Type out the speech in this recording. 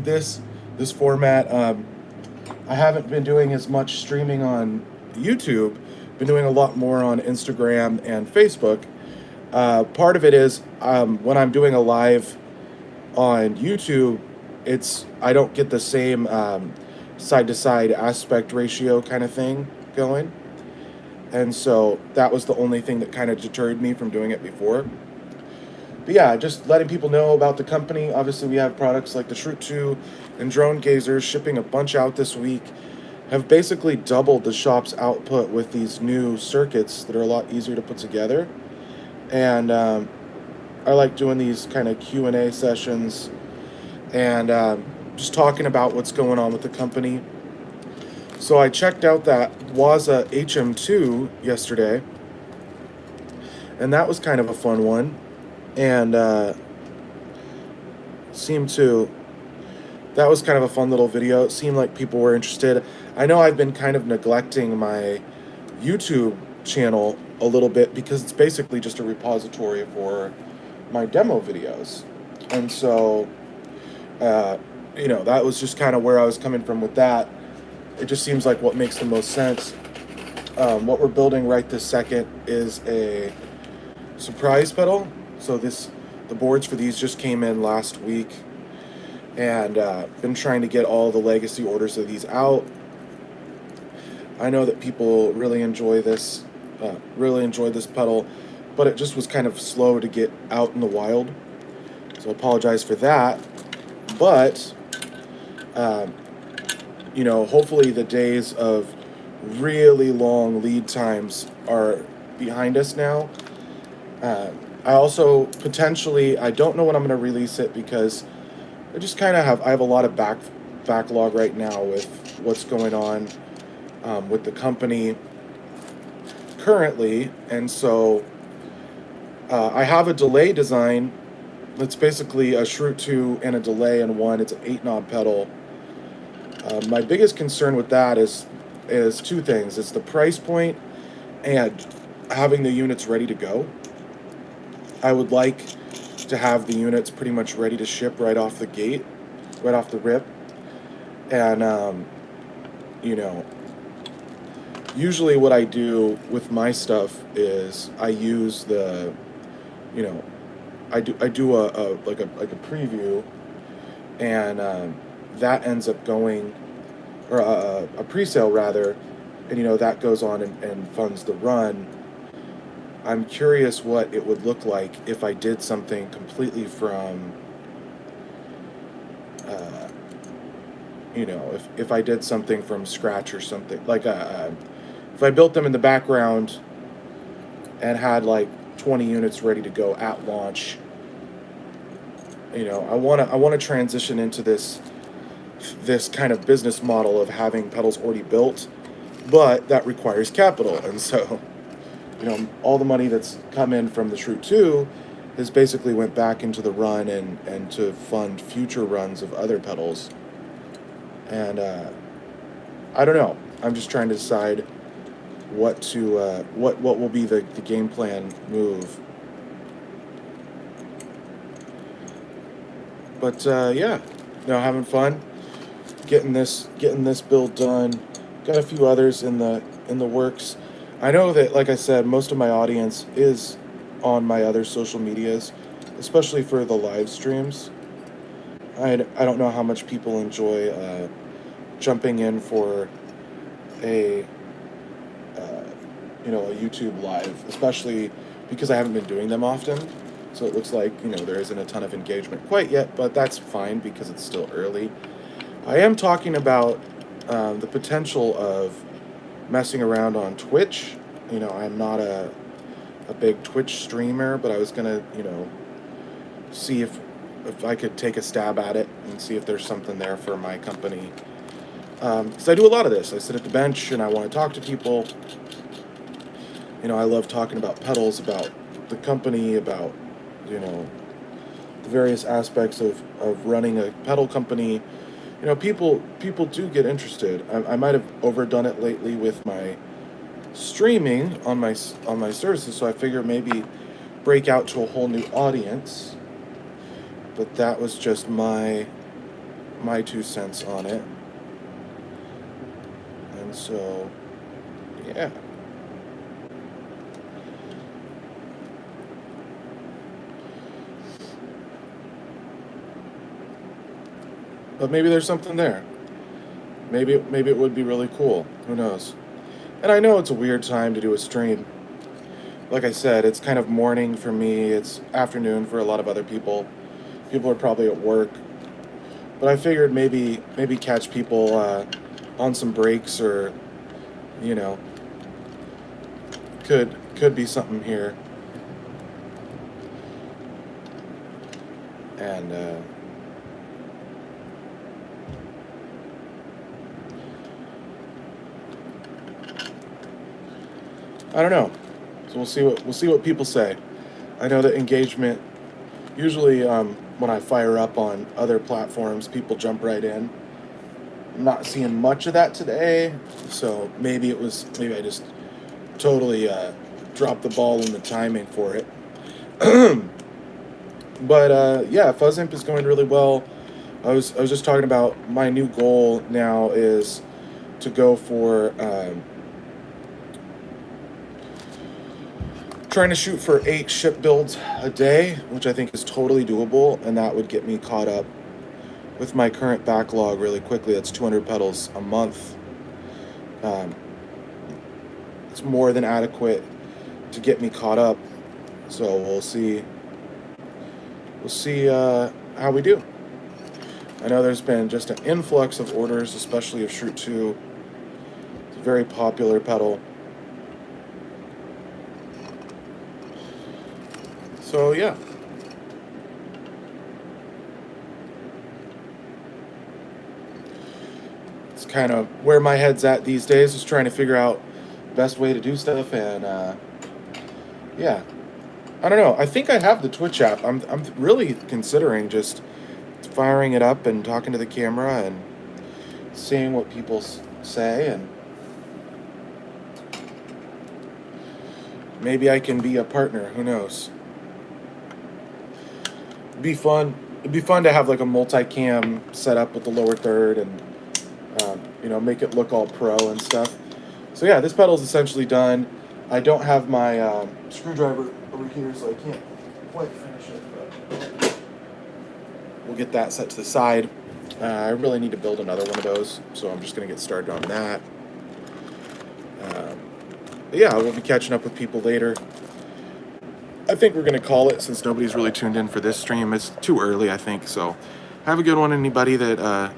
this format. I haven't been doing as much streaming on YouTube. Been doing a lot more on Instagram and Facebook. Part of it is when I'm doing a live on YouTube, it's I don't get the same side to side aspect ratio kind of thing going, and so that was the only thing that kind of deterred me from doing it before. But yeah, just letting people know about the company. Obviously, we have products like the Shroot 2 and Drone Gazers, shipping a bunch out this week. Have basically doubled the shop's output with these new circuits that are a lot easier to put together. And I like doing these kind of Q&A sessions and just talking about what's going on with the company. So I checked out that Waza HM2 yesterday, and that was kind of a fun one. And seemed to that was kind of a fun little video. It seemed like people were interested. I know I've been kind of neglecting my YouTube channel a little bit because it's basically just a repository for my demo videos. And so, that was just kind of where I was coming from with that. It just seems like what makes the most sense. What we're building right this second is a surprise pedal. So the boards for these just came in last week, and been trying to get all the legacy orders of these out. I know that people really enjoyed this pedal, but it just was kind of slow to get out in the wild. So I apologize for that. But hopefully the days of really long lead times are behind us now. I also potentially, I don't know when I'm going to release it because I have a lot of backlog right now with what's going on with the company currently. And so I have a delay design that's basically a Shroot 2 and a delay in one. It's an 8-knob pedal. My biggest concern with that is two things. It's the price point and having the units ready to go. I would like to have the units pretty much ready to ship right off the gate, right off the rip. And, usually what I do with my stuff is I use I do a preview, and that ends up going, or a pre-sale rather, and that goes on and funds the run. I'm curious what it would look like if I did something completely from, if I did something from scratch or something. Like, if I built them in the background and had like 20 units ready to go at launch, I want to transition into this kind of business model of having pedals already built, but that requires capital. And so, all the money that's come in from the Shroot 2 has basically went back into the run and to fund future runs of other pedals. And I don't know. I'm just trying to decide what will be the game plan move. But having fun getting this build done. Got a few others in the works. I know that, like I said, most of my audience is on my other social medias, especially for the live streams. I don't know how much people enjoy jumping in for a a YouTube live, especially because I haven't been doing them often. So it looks like there isn't a ton of engagement quite yet, but that's fine because it's still early. I am talking about the potential of messing around on Twitch. I'm not a big Twitch streamer, but I was gonna see if I could take a stab at it and see if there's something there for my company. Because I do a lot of this. I sit at the bench and I want to talk to people. I love talking about pedals, about the company, about the various aspects of running a pedal company. People do get interested. I might have overdone it lately with my streaming on my services, so I figure maybe break out to a whole new audience. But that was just my my 2 cents on it. And so, yeah. But maybe there's something there. Maybe it would be really cool. Who knows? And I know it's a weird time to do a stream. Like I said, it's kind of morning for me. It's afternoon for a lot of other people. People are probably at work. But I figured maybe catch people on some breaks, or you know, could be something here. And I don't know. So we'll see what people say. I know that engagement usually, when I fire up on other platforms, people jump right in. I'm not seeing much of that today, so maybe I just totally dropped the ball in the timing for it. But yeah, FuzzImp is going really well. I was just talking about my new goal now is to go for trying to shoot for 8 ship builds a day, which I think is totally doable, and that would get me caught up with my current backlog really quickly. That's 200 pedals a month. Um, it's more than adequate to get me caught up. So we'll see. We'll see how we do. I know there's been just an influx of orders, especially of Shroot 2. It's a very popular pedal. So yeah. It's kind of where my head's at these days, is trying to figure out the best way to do stuff. And yeah, I don't know. I think I have the Twitch app. I'm really considering just firing it up and talking to the camera and seeing what people say, and maybe I can be a partner. Who knows? Be fun. It'd be fun to have like a multicam set up with the lower third, and make it look all pro and stuff. So yeah, this pedal is essentially done. I don't have my screwdriver over here, so I can't quite finish it, but we'll get that set to the side. I really need to build another one of those, so I'm just gonna get started on that. But yeah, we'll be catching up with people later. I think we're going to call it, since nobody's really tuned in for this stream. It's too early, I think. So have a good one, anybody that